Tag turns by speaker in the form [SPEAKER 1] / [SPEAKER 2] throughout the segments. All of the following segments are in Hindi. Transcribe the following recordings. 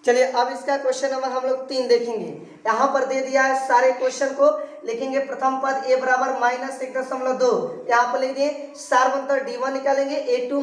[SPEAKER 1] चलिए अब इसका क्वेश्चन नंबर हम लोग 3 देखेंगे। यहाँ पर दे दिया है सारे क्वेश्चन को लिखेंगे। प्रथम पद a बराबर -1.2, यहाँ पर लिख दिए सार्वंतर d1 निकालेंगे a2 -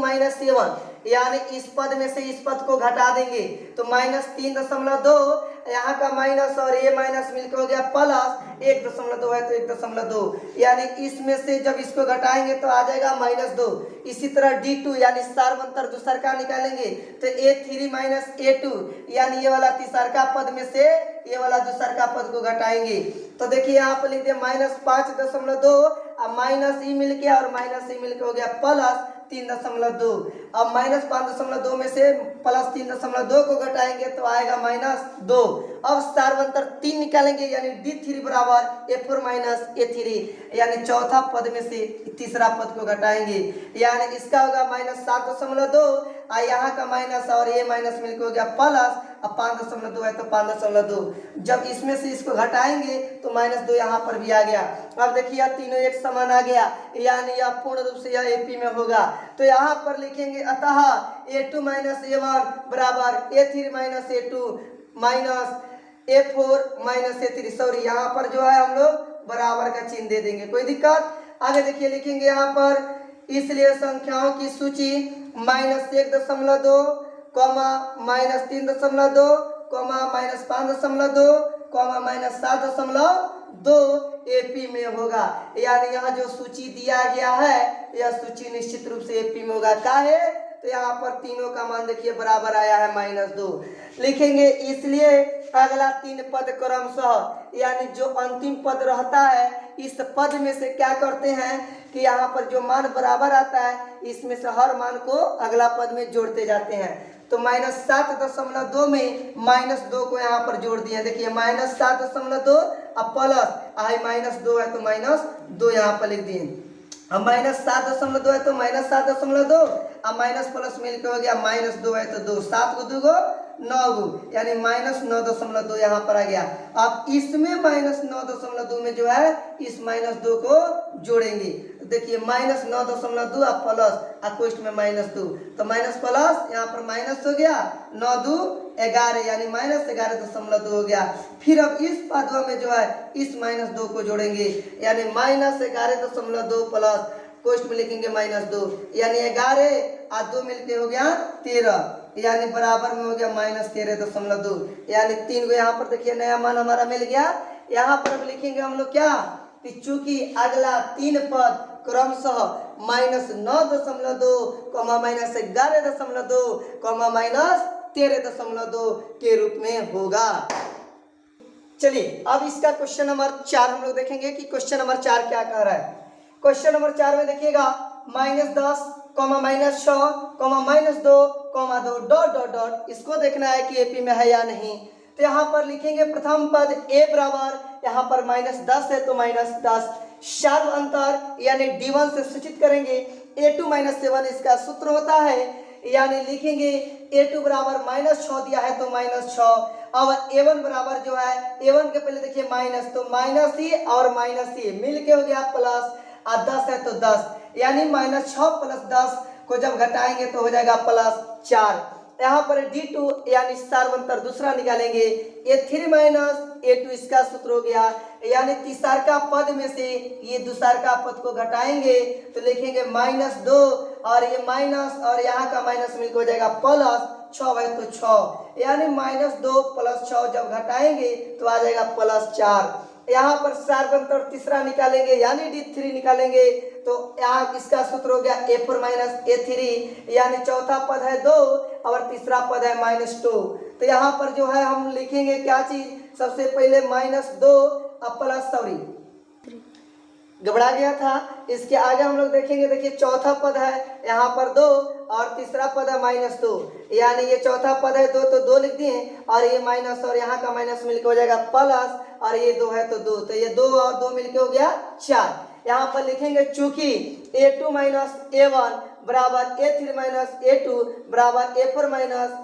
[SPEAKER 1] a1, यानी इस पद में से इस पद को घटा देंगे तो -3.2, यहाँ का माइनस और ये माइनस मिलकर हो गया प्लस 1.2 है तो 1.2, यानी इसमें से जब इसको घटाएंगे तो आ जाएगा -2। इसी तरह d2 यानी सार्वंतर दूसरका निकालेंगे तो a3 - a2, यानी ये वाला तीसरका पद में से ये वाला दूसरका पद को घटाएंगे तो देखिए यहाँ पर लिख दिया -5.2, अब माइनस ई मिल गया और माइनस ई मिलकर हो गया प्लस 3.2। अब -5.2 में से प्लस 3.2 को घटाएंगे तो आएगा -2। अब सार्वंतर 3 निकालेंगे यानी d3 बराबर a4 - a3, यानी चौथा पद में से तीसरा पद को घटाएंगे, यानी इसका होगा -7.2 और यहाँ का माइनस और ये माइनस मिलकर हो गया प्लस, अब 5.2 है तो 5.2। जब इसमें से इसको घटाएंगे तो -2 यहाँ पर भी आ गया। अब देखिए तीनों एक समान आ गया, यानी यह पूर्ण रूप से यह AP में होगा। तो यहाँ पर लिखेंगे अतः a2 - a1 बराबर a3 - a2 minus a4 - a3, sorry यहाँ पर जो है हम लोग बराबर का चिन्ह दे देंगे, कोई दिक्कत। आगे देखिए लिखेंगे यहाँ पर इसलिए संख्याओं की सूची -1.2, -3.2, -5.2, -7.2 AP में होगा, यानी यहाँ जो सूची दिया गया है यह सूची निश्चित रूप से AP में होगा। क्या है तो यहाँ पर तीनों का मान देखिए बराबर आया है -2। लिखेंगे इसलिए अगला 3 पद क्रमशः, यानी जो अंतिम पद रहता है इस पद में से क्या करते हैं कि यहाँ पर जो मान बराबर आता है इसमें से हर मान को अगला पद में जोड़ते जाते हैं। तो -7.2 में -2 को यहाँ पर जोड़ दिया, देखिए -7.2 अब प्लस आई -2 है तो -2 यहाँ पर लिख दिए। अब -7.2 है तो -7.2, अब माइनस प्लस मिलकर हो गया -2 है तो 2, 7 को 2 9, यानी -9.2 यहाँ पर आ गया। अब इसमें -9.2 में जो है इस -2 को जोड़ेंगे, देखिए -9.2 अब प्लस क्वेश्चन में -2 तो माइनस प्लस यहाँ पर माइनस हो गया, 9 2 11 यानी -11.2 हो गया। फिर अब इस पदवा में जो है इस -2 को जोड़ेंगे, यानी -11.2 प्लस कोष्ठ में लिखेंगे -2, यानी 11 और 2 मिलके हो गया 13, यानी बराबर में हो गया -13.2, यानी 3 को यहाँ पर देखिए नया मान हमारा मिल गया। यहाँ पर अब लिखेंगे हम लोग क्या कि चूंकि अगला 3 पद क्रमशः -9.2, -11.2, -13.2 के रूप में होगा। चलिए अब इसका क्वेश्चन नंबर 4 हम लोग देखेंगे कि क्वेश्चन नंबर 4 क्या कह रहा है। क्वेश्चन नंबर 4 में देखिएगा -10, -2, -2 इसको देखना है कि AP में है या नहीं। तो यहाँ पर लिखेंगे प्रथम पद a बराबर यहाँ पर -10 है तो -10, सार्व अंतर यानी d1 से सूचित करेंगे, a2 - a1 इसका सूत्र होता है, यानी लिखेंगे a2 बराबर -6 दिया है तो -6। अब a1 बराबर जो है a1 के पहले देखिए माइनस तो -e और -e मिल के हो गया प्लस, और 10 है तो 10, यानी -6 + 10 को जब घटाएंगे तो हो जाएगा +4। यहाँ पर d2 यानी सार्वंतर दूसरा निकालेंगे, a3 - a2 इसका सूत्र हो गया, यानी तीसरका पद में से ये दूसरका पद को घटाएंगे तो लिखेंगे -2 और ये माइनस और यहाँ का माइनस मिलकर हो जाएगा प्लस, 6 है तो 6, यानी -2 + 6 जब घटाएंगे तो आ जाएगा +4। यहाँ पर सार्वंतर तीसरा निकालेंगे यानी d3 निकालेंगे तो यहाँ इसका सूत्र हो गया a4 - a3, यानी चौथा पद है 2 और तीसरा पद है -2। तो यहाँ पर जो है हम लिखेंगे क्या चीज, सबसे पहले -2 अब प्लस, सॉरी घबरा गया था, इसके आगे हम लोग देखेंगे, देखिए चौथा पद है यहाँ पर 2 और तीसरा पद है -2, यानी ये चौथा पद है 2 तो 2 लिख दिए और ये माइनस और यहाँ का माइनस मिलकर हो जाएगा प्लस, और ये 2 है तो 2, तो ये 2 और 2 मिलके हो गया 4। यहाँ पर लिखेंगे चूंकि a2 - a1 बराबर a3 - a2 बराबर a4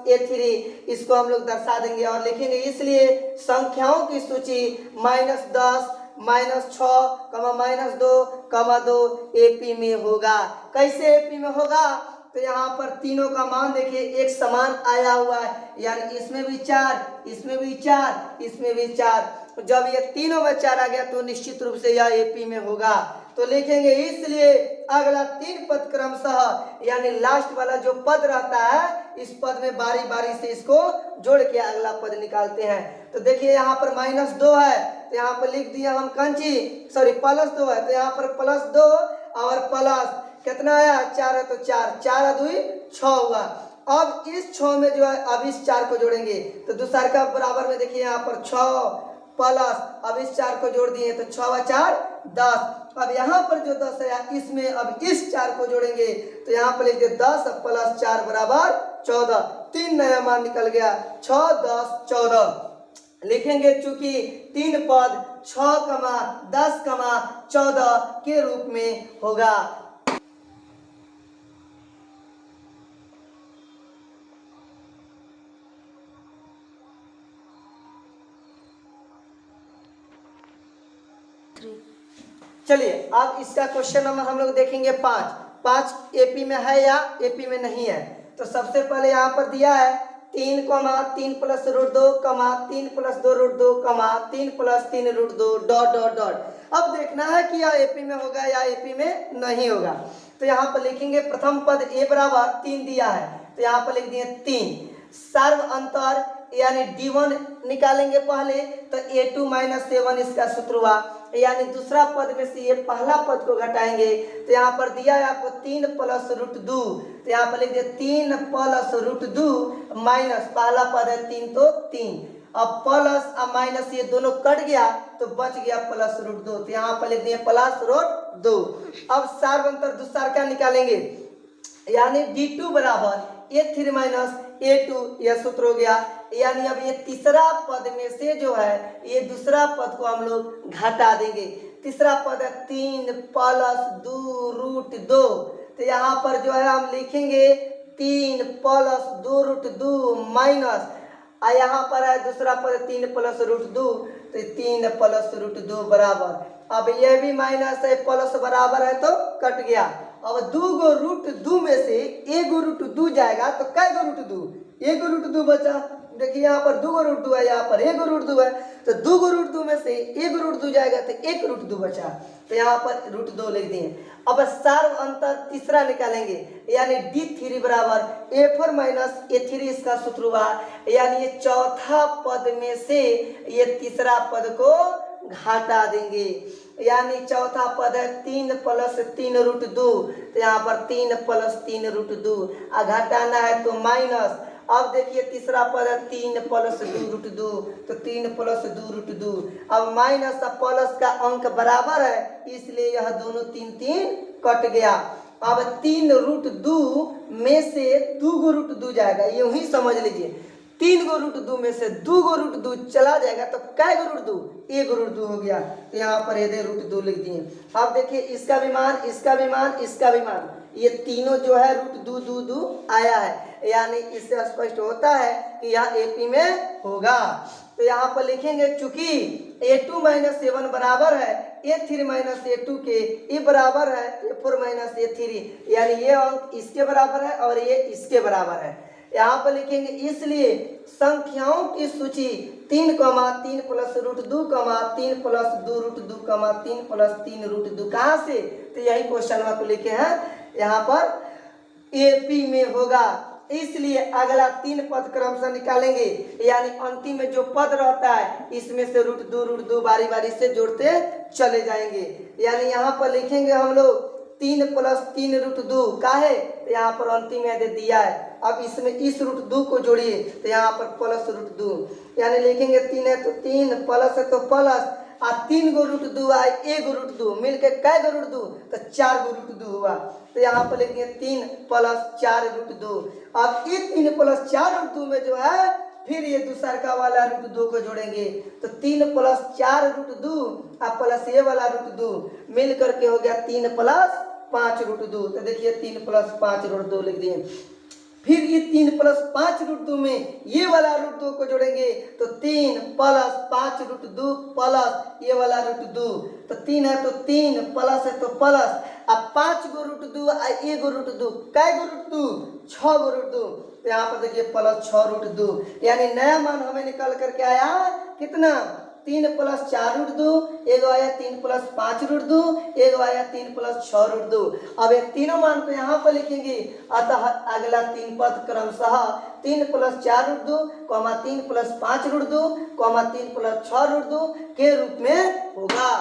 [SPEAKER 1] - a3, इसको हम लोग दर्शा देंगे और लिखेंगे इसलिए संख्याओं की सूची -10, -6, -2, -2 AP में होगा। कैसे AP में होगा तो यहाँ पर तीनों का मान देखिए एक समान आया हुआ है, यानी इसमें भी 4, इसमें भी 4, इसमें भी 4। जब ये तीनों में 4 आ गया तो निश्चित रूप से यह एपी में होगा। तो लिखेंगे इसलिए अगला 3 पद क्रमशः, यानी लास्ट वाला जो पद रहता है इस पद में बारी बारी से इसको जोड़ के अगला पद निकालते हैं। तो देखिए यहाँ पर -2 है तो यहाँ पर लिख दिया हम +2 है तो यहाँ पर +2 और प्लस कितना आया 4 है तो 4, 4 2 6 हुआ। अब इस 6 में जो है अब इस 4 को जोड़ेंगे तो दूसरा का बराबर में देखिए यहाँ पर 6 प्लस अब इस 4 को जोड़ दिए तो 6 व 4 10। अब यहाँ पर जो 10 है इसमें अब इस 4 को जोड़ेंगे तो यहाँ पर लिख दे 10 + 4 = 14। 3 नया मान निकल गया 6 10 14। लिखेंगे चूंकि 3 पद 6, 10, 14 के रूप में होगा। चलिए अब इसका क्वेश्चन नंबर हम लोग देखेंगे 5 एपी में है या एपी में नहीं है। तो सबसे पहले यहाँ पर दिया है 3, 3 + √2, 3 + 2 √2, 3 + 3 √2 ... अब देखना है कि यह एपी में होगा या एपी में नहीं होगा। तो यहाँ पर लिखेंगे प्रथम पद a बराबर 3 दिया है तो यहाँ पर लिख दिए 3। सर्व अंतर यानी d1 निकालेंगे पहले तो a2 - a1 इसका सूत्र हुआ, यानी दूसरा पद में से ये पहला पद को घटाएंगे तो यहाँ पर दिया है आपको 3 + √2 तो यहाँ पर लिख दिए 3 + √2 माइनस पहला पद है 3 तो 3, अब प्लस अब माइनस ये दोनों कट गया तो बच गया +√2 तो यहाँ पर लिख दिए +√2। अब सर्व अंतर दूसरा क्या निकालेंगे यानी d2 बराबर a3 - a2 यह सूत्र हो गया, यानी अब ये तीसरा पद में से जो है ये दूसरा पद को हम लोग घटा देंगे। तीसरा पद है 3 + 2 √2 तो यहाँ पर जो है हम लिखेंगे 3 + 2 √2 माइनस यहाँ पर है दूसरा पद 3 + √2 तो 3 + √2 बराबर, अब यह भी माइनस है प्लस बराबर है तो कट गया। अब 2 गो √2 में से 1 गो √2 जाएगा तो कै गो √2 1 गो √2 बचा। देखिए यहाँ पर 2 गो √2 है, यहाँ पर 1 गो √2 है तो 2 गो √2 में से 1 गो √2 जाएगा तो 1 √2 बचा तो यहाँ पर √2 लिख दिए। अब सर्व अंतर तीसरा निकालेंगे यानी d3 बराबर a4 - a3 इसका सूत्र हुआ, यानी ये चौथा पद में से ये तीसरा पद को घटा देंगे, यानी चौथा पद है 3 + 3 √2 तो यहाँ पर 3 + 3 √2 घटाना है तो माइनस। अब देखिए तीसरा पद है 3 + 2 √2 तो 3 + 2 √2, अब माइनस अब प्लस का अंक बराबर है इसलिए यह दोनों 3 3 कट गया। अब 3 √2 में से 2 गो √2 जाएगा, यूं ही समझ लीजिए 3 गो √2 में से 2 गो √2 चला जाएगा तो कै गो √2 1 √2 हो गया तो यहाँ पर ये √2 लिख दिए। अब देखिए इसका भी मान, इसका भी मान, इसका भी मान, ये तीनों जो है √2 आया है, यानी इससे स्पष्ट होता है कि यह एपी में होगा। तो यहाँ पर लिखेंगे चूंकि a2 - a1 बराबर है a3 - a2 के, ये बराबर है a4 - a3, यानी ये अंक इसके बराबर है और ये इसके बराबर है। यहाँ पर लिखेंगे इसलिए संख्याओं की सूची 3, 3 + √2, 3 + 2 √2, 3 + 3 √2 कहाँ से, तो यही क्वेश्चन को लिखे हैं यहाँ पर एपी में होगा। इसलिए अगला 3 पद क्रमशः निकालेंगे, यानी अंतिम में जो पद रहता है इसमें से √2 बारी बारी से जोड़ते चले जाएंगे। यानी यहाँ पर लिखेंगे हम लोग 3 + 3 √2 का है यहाँ पर अंतिम में दे दिया है, अब इसमें इस √2 को जोड़िए तो यहाँ पर +√2, यानी लिखेंगे 3 है तो 3 प्लस है तो प्लस 3 गो √2 आए 1 गो √2 मिलके कै गो √2 तो 4 गो √2 हुआ तो यहाँ पर लिखेंगे 3 + 4 √2। अब इस 3 + 4 √2 में जो है फिर ये दूसरा वाला √2 को जोड़ेंगे तो 3 + 4 √2 अब प्लस ये वाला √2 मिल करके हो गया 3 + 5 √2। तो देखिए 3 + 5 √2 लिख दिए। फिर ये 3 प्लस 5 रूट 2 में ये वाला रूट 2 को जोड़ेंगे तो 3 प्लस 5 रूट 2 प्लस ये वाला रूट 2, तो 3 है तो 3 प्लस है तो प्लस। अब 5 गो रूट 2 और 1 गो रूट 2, कै गो रूट 2, 6 गो रूट 2, तो यहाँ पर देखिए प्लस 6 रूट 2, यानी नया मान हमें निकल करके आया कितना 3 प्लस 4 रूट 2, एगो आया 3 प्लस 5 रूट 2, एगो आया 3 प्लस 6 रूट 2। अब ये तीनों मान को यहाँ पर लिखेंगे, अतः अगला 3 पद क्रमशः 3 plus 4 root 2, 3 plus 5 root 2, 3 plus 6 root 2 के रूप में होगा।